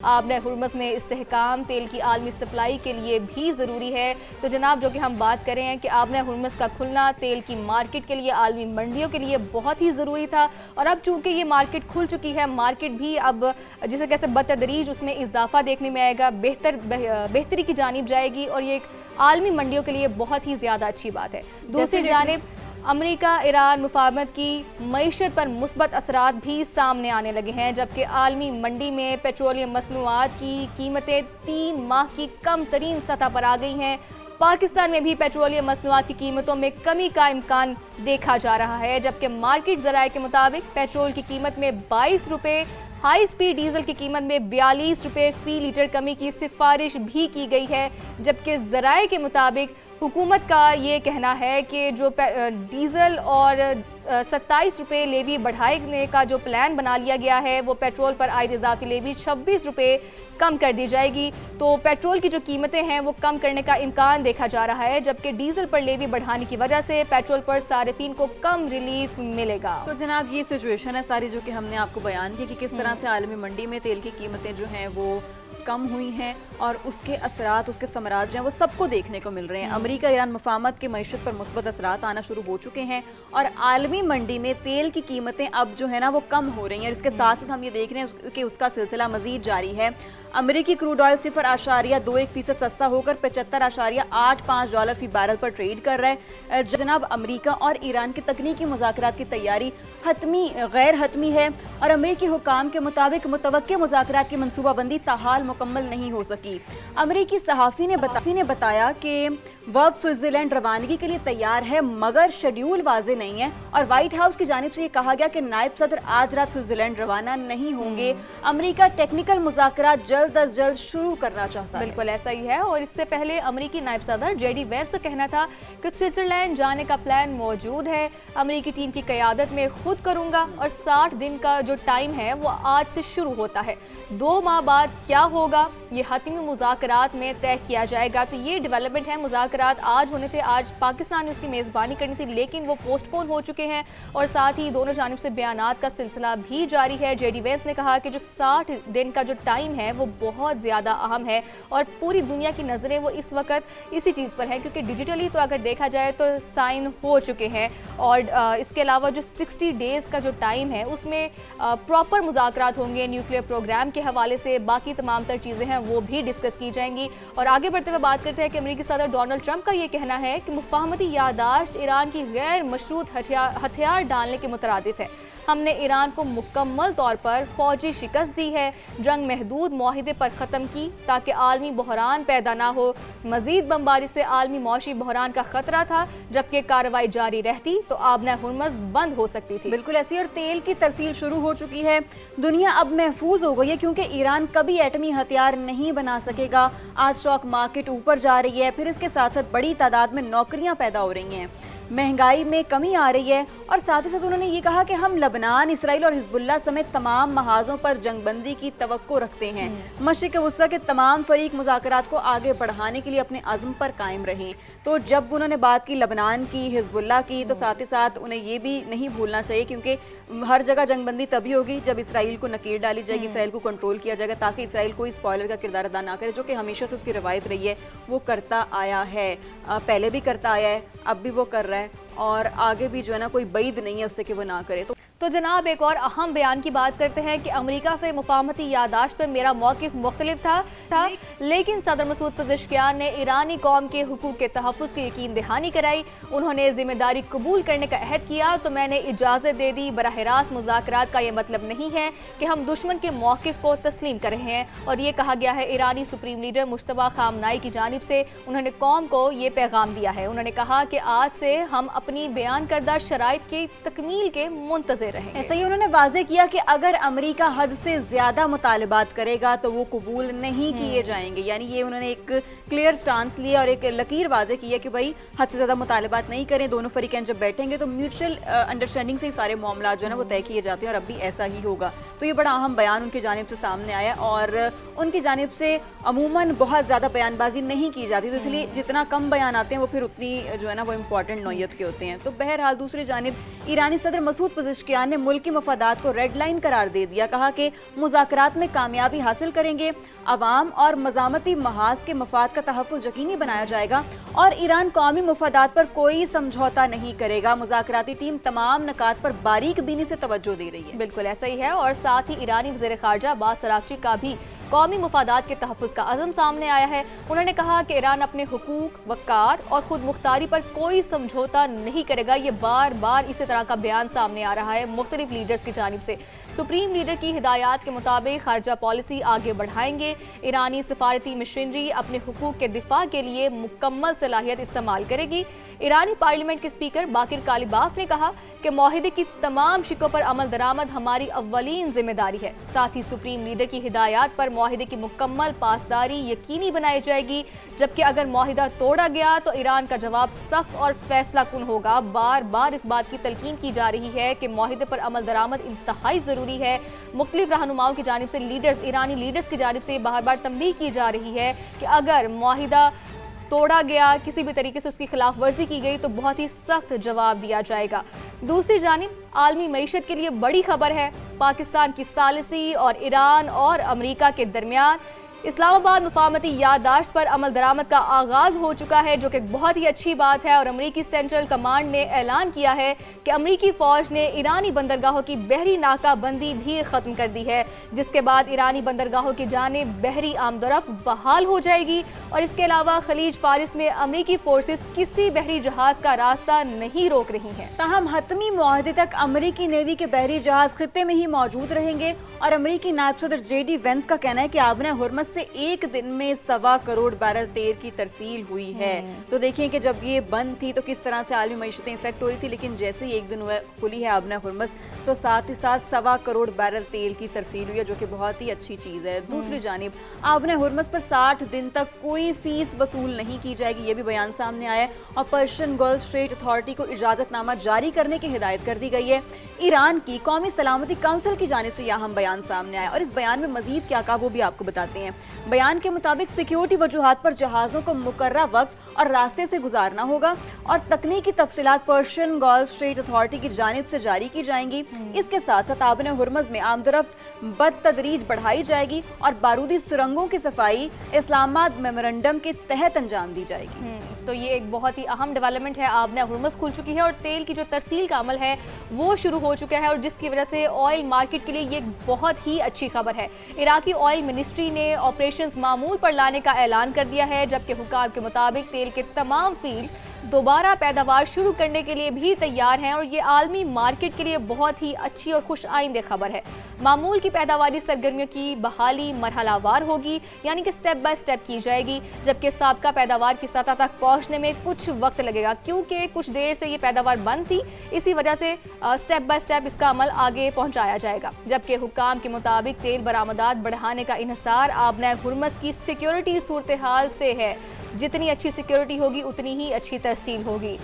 आबने Hormuz में इस्तेहकाम तेल की आलमी सप्लाई के लिए भी ज़रूरी है। तो जनाब, जो कि हम बात कर रहे हैं कि आबने हुर्मस का खुलना तेल की मार्केट के लिए, आलमी मंडियों के लिए बहुत ही ज़रूरी था। और अब चूँकि ये मार्केट खुल चुकी है, मार्केट भी अब जिसे कैसे बतदरीज उसमें इजाफा देखने में आएगा, बेहतरी की जानिब जाएगी और ये एक आलमी मंडियों के लिए बहुत ही ज़्यादा अच्छी बात है। दूसरी जानिब अमेरिका ईरान मुफाहमत की मईशत पर मुस्बत असरात भी सामने आने लगे हैं, जबकि आलमी मंडी में पेट्रोलियम मसनूआत की कीमतें 3 माह की कम तरीन सतह पर आ गई हैं। पाकिस्तान में भी पेट्रोलियम मसनूआत की कीमतों में कमी का इम्कान देखा जा रहा है, जबकि मार्केट ज़राए के मुताबिक पेट्रोल की कीमत में 22 रुपये, हाई स्पीड डीजल की कीमत में 42 रुपये फी लीटर कमी की सिफारिश भी की गई है। जबकि ज़राए के मुताबिक हुकूमत का ये कहना है कि जो डीजल और 27 रुपये लेवी बढ़ाने का जो प्लान बना लिया गया है, वो पेट्रोल पर आयद इजाफी लेवी 26 रुपये कम कर दी जाएगी। तो पेट्रोल की जो कीमतें हैं वो कम करने का इम्कान देखा जा रहा है, जबकि डीजल पर लेवी बढ़ाने की वजह से पेट्रोल पर सारिफीन को कम रिलीफ मिलेगा। तो जनाब, ये सिचुएशन है सारी जो कि हमने आपको बयान की कि किस तरह से आलमी मंडी में तेल की कीमतें जो हैं वो कम हुई हैं और उसके असरात, उसके समराज हैं वो सबको देखने को मिल रहे हैं। अमेरिका ईरान मुफाहमत की मईशत पर मुस्बत असरात आना शुरू हो चुके हैं और आलमी मंडी में तेल की कीमतें अब जो है ना वो कम हो रही हैं। और इसके साथ साथ हम ये देख रहे हैं कि उसका सिलसिला मजीद जारी है। अमेरिकी क्रूड ऑयल 0.21% सस्ता होकर $75.85 फी बैरल पर ट्रेड कर रहा है। जनाब, अमेरिका और ईरान के तकनीकी मुज़ाकरात की तैयारी हतमी गैर हतमी है और अमेरिकी हुकाम के मुताबिक मुतवक्के मुज़ाकरात की मनसूबाबंदी ताहाल मुकम्मल नहीं हो सकी। अमेरिकी सहाफ़ी ने बताया कि वफ़द स्विट्ज़रलैंड रवानगी के लिए तैयार है, मगर शेड्यूल वाज़े नहीं है। और व्हाइट हाउस की जानिब से ये कहा गया कि नायब सदर आज रात स्विट्ज़रलैंड रवाना नहीं होंगे। अमेरिका टेक्निकल मुज़ाकरात जल्द अज जल्द शुरू करना चाहता है। बिल्कुल ऐसा ही है। और इससे पहले अमेरिकी नायब सदर जेडी वेंस का कहना था कि स्विट्ज़रलैंड जाने का प्लान मौजूद है, अमेरिकी टीम की क़यादत में खुद करूंगा और 60 दिन का जो टाइम है वो आज से शुरू होता है। 2 माह बाद क्या होगा ये हतमी मुज़ाकरात में तय किया जाएगा। तो ये डेवलपमेंट है। मुज़ाकरात आज होने थे, आज पाकिस्तान ने उसकी मेज़बानी करनी थी, लेकिन वो पोस्टपोन हो चुके हैं और साथ ही दोनों जानिब से बयानात का सिलसिला भी जारी है। जेडी वेंस ने कहा कि जो 60 दिन का जो टाइम है वो बहुत ज़्यादा अहम है और पूरी दुनिया की नज़रें वो इस वक्त इसी चीज़ पर हैं, क्योंकि डिजिटली तो अगर देखा जाए तो साइन हो चुके हैं। और इसके अलावा जो 60 डेज़ का जो टाइम है उसमें प्रॉपर मुज़ाकरात होंगे, न्यूक्लियर प्रोग्राम के हवाले से बाकी तमाम तर चीज़ें हैं वो भी डिस्कस की जाएंगी। और आगे बढ़ते हुए बात करते हैं कि अमेरिकी सदर डोनाल्ड ट्रंप का ये कहना है कि मुफाहमती यादाश्त ईरान की गैर मशरूत हथियार डालने के मुतरादिफ है। हमने ईरान को मुकम्मल तौर पर फौजी शिकस्त दी है, जंग महदूद मुआहिदे पर ख़त्म की ताकि आलमी बहरान पैदा ना हो। मजीद बमबारी से आलमी मौशी बहरान का खतरा था, जबकि कार्रवाई जारी रहती तो आबने हुर्मस बंद हो सकती थी। बिल्कुल ऐसी। और तेल की तरसील शुरू हो चुकी है। दुनिया अब महफूज हो गई है क्योंकि ईरान कभी एटमी हथियार नहीं बना सकेगा। आज स्टॉक मार्केट ऊपर जा रही है, फिर इसके साथ साथ बड़ी तादाद में नौकरियां पैदा हो रही हैं, महंगाई में कमी आ रही है और साथ ही साथ उन्होंने ये कहा कि हम लबनान, इसराइल और हिजबुल्लाह समेत तमाम महाजों पर जंगबंदी की तवक्को रखते हैं। मशरिक़ वस्ता के तमाम फरीक मुज़ाकरात को आगे बढ़ाने के लिए अपने अज़्म पर कायम रहें। तो जब उन्होंने बात की लबनान की, हिजबुल्लाह की, तो साथ ही साथ उन्हें ये भी नहीं भूलना चाहिए क्योंकि हर जगह जंगबंदी तभी होगी जब इसराइल को नकीर डाली जाएगी, इसराइल को कंट्रोल किया जाएगा, ताकि इसराइल कोई स्पॉयलर का किरदार अदा ना करे, जो कि हमेशा से उसकी रवायत रही है, वो करता आया है। पहले भी करता आया है, अब भी वो कर रहा है और आगे भी जो है ना कोई बैद नहीं है उससे कि वो ना करे। तो जनाब, एक और अहम बयान की बात करते हैं कि अमेरिका से मुफाहमती यादाश्त पर मेरा मौक़िफ़ मुख्तलिफ था, लेकिन सदर मसूद पेज़ेश्कियान ने ईरानी कौम के हुकूक के तहफ़्फ़ुज़ की यकीन दहानी कराई। उन्होंने ज़िम्मेदारी कबूल करने का अहद किया तो मैंने इजाज़त दे दी। बराह रास्त मुज़ाकरात का यह मतलब नहीं है कि हम दुश्मन के मौक़िफ़ को तस्लीम कर रहे हैं। और ये कहा गया है ईरानी सुप्रीम लीडर मुश्तबा खामनाई की जानिब से। उन्होंने कौम को ये पैगाम दिया है। उन्होंने कहा कि आज से हम अपनी बयान करदा शराइत की तकमील के मुंतज़िर रहेंगे। ऐसा ही उन्होंने वाज़े किया कि अगर अमेरिका हद से ज्यादा मुतालबात करेगा तो वो कबूल नहीं किए जाएंगे। यानी ये उन्होंने एक क्लियर स्टांस लिया और एक लकीर वाज़े किया कि भाई हद से ज्यादा मुतालबात नहीं करें। दोनों फरीकैन जब बैठेंगे तो म्यूचुअल अंडरस्टैंडिंग से ही सारे मामला जो है ना वो तय किए जाते हैं और अब भी ऐसा ही होगा। तो ये बड़ा अहम बयान उनकी जानिब से सामने आया और उनकी जानिब से अमूमन बहुत ज़्यादा बयानबाजी नहीं की जाती, तो इसलिए जितना कम बयान आते हैं वो फिर उतनी जो है ना वो इम्पॉर्टेंट नौयत के होते हैं। तो बहरहाल दूसरी जानिब ईरानी सदर मसूद पेज़ेश्कियान بیان نے ملکی مفادات کو ریڈ لائن قرار دے دیا. کہا کہ مذاکرات میں کامیابی حاصل کریں گے, عوام اور مزامتی محاذ کے مفاد کا تحفظ یقینی بنایا جائے گا اور ایران قومی مفادات پر کوئی سمجھوتا نہیں کرے گا. مذاکراتی ٹیم تمام نکات پر باریک بینی سے توجہ دے رہی ہے. بالکل ایسا ہی ہے, اور ساتھ ہی ایرانی وزیر خارجہ عباس اراغچی کا بھی قومی مفادات کے تحفظ کا عزم سامنے آیا ہے. انہوں نے کہا کہ ایران اپنے حقوق, وقار اور خود مختاری پر کوئی سمجھوتا نہیں کرے گا. یہ بار بار اسی طرح کا بیان سامنے آ رہا ہے مختلف لیڈرز کی جانب سے. سپریم لیڈر کی ہدایات کے مطابق خارجہ پالیسی آگے بڑھائیں گے. ایرانی سفارتی مشنری اپنے حقوق کے دفاع کے لیے مکمل صلاحیت استعمال کرے گی. ایرانی پارلیمنٹ کے اسپیکر باقر کالیباف نے کہا کہ معاہدے کی تمام شقوں پر عمل درآمد ہماری اولین ذمہ داری ہے. ساتھ ہی سپریم لیڈر کی ہدایات پر معاہدے کی مکمل پاسداری یقینی بنائی جائے گی, جبکہ اگر معاہدہ توڑا گیا تو ایران کا جواب سخت اور فیصلہ کن ہوگا. بار بار اس بات کی تلقین کی جا رہی ہے کہ معاہدے پر عمل درآمد انتہائی ضروری ہے. مختلف رہنماؤں کی جانب سے ایرانی لیڈرز کی جانب سے بار بار تنبیہ کی جا رہی ہے کہ اگر معاہدہ توڑا گیا, کسی بھی طریقے سے اس کی خلاف ورزی کی گئی تو بہت ہی سخت جواب دیا جائے گا. دوسری جانب عالمی معیشت کے لیے بڑی خبر ہے. پاکستان کی ثالثی اور ایران اور امریکہ کے درمیان اسلام آباد مفاہمتی یادداشت پر عمل درآمد کا آغاز ہو چکا ہے, جو کہ بہت ہی اچھی بات ہے. اور امریکی سینٹرل کمانڈ نے اعلان کیا ہے کہ امریکی فوج نے ایرانی بندرگاہوں کی بحری ناکہ بندی بھی ختم کر دی ہے, جس کے بعد ایرانی بندرگاہوں کی جانب بحری آمد و رفت بحال ہو جائے گی. اور اس کے علاوہ خلیج فارس میں امریکی فورسز کسی بحری جہاز کا راستہ نہیں روک رہی ہیں. تاہم حتمی معاہدے تک امریکی نیوی کے بحری جہاز خطے میں ہی موجود رہیں گے. اور امریکی نائب صدر جے ڈی وینس کا کہنا ہے کہ آبنہ ہرمز سے ایک دن میں 1.25 کروڑ بیرل تیل کی ترسیل ہوئی ہے. تو دیکھیں کہ جب یہ بند تھی تو کس طرح سے عالمی معیشتیں افیکٹ ہو رہی تھی, لیکن جیسے ہی ایک دن کھلی ہے آبنہ ہرمز تو ساتھ ہی ساتھ 1.25 کروڑ بیرل تیل کی ترسیل ہوئی ہے, جو کہ بہت ہی اچھی چیز ہے. دوسری جانب آبنہ ہرمز پر 60 دن تک کوئی فیس وصول نہیں کی جائے گی, یہ بھی بیان سامنے آیا ہے. اور پرشین گلف اسٹریٹ اتھارٹی کو اجازت نامہ جاری کرنے کی ہدایت کر دی گئی ہے. ایران کی قومی سلامتی کونسل کی جانب سے یہ اہم بیان سامنے آیا, اور اس بیان میں مزید کیا کہا وہ بھی آپ کو بتاتے ہیں. بیان کے مطابق سیکیورٹی وجوہات پر جہازوں کو مقررہ وقت اور راستے سے گزارنا ہوگا, اور تکنیکی تفصیلات پرشین گلف اسٹریٹ اتھارٹی کی جانب سے جاری کی جائیں گی. اس کے ساتھ ساتھ آبنہ ہرمز میں آمد و رفت بتدریج بڑھائی جائے گی, اور بارودی سرنگوں کی صفائی اسلام آباد میمورنڈم کے تحت انجام دی جائے گی. تو یہ ایک بہت ہی اہم ڈیولپمنٹ ہے. آبنہ ہرمز کھل چکی ہے اور تیل کی جو ترسیل کا عمل ہے وہ شروع ہو چکا ہے, اور جس کی وجہ سے آئل مارکیٹ کے لیے یہ بہت ہی اچھی خبر ہے. عراقی آئل منسٹری نے آپریشنز معمول پر لانے کا اعلان کر دیا ہے, جبکہ حکام کے مطابق تیل کے تمام فیلڈز دوبارہ پیداوار شروع کرنے کے لیے بھی تیار ہیں, اور یہ عالمی مارکیٹ کے لیے بہت ہی اچھی اور خوش آئندہ خبر ہے. معمول کی پیداواری سرگرمیوں کی بحالی مرحلہ وار ہوگی, یعنی کہ سٹیپ بائی سٹیپ کی جائے گی, جبکہ سابقہ پیداوار کی سطح تک پہنچنے میں کچھ وقت لگے گا, کیونکہ کچھ دیر سے یہ پیداوار بند تھی. اسی وجہ سے سٹیپ بائی سٹیپ اس کا عمل آگے پہنچایا جائے گا. جبکہ حکام کے مطابق تیل برآمدات بڑھانے کا انحصار آبنہ ہرمز کی سیکیورٹی صورتحال سے ہے. جتنی اچھی سیکیورٹی ہوگی اتنی ہی اچھی ترسیل ہوگی.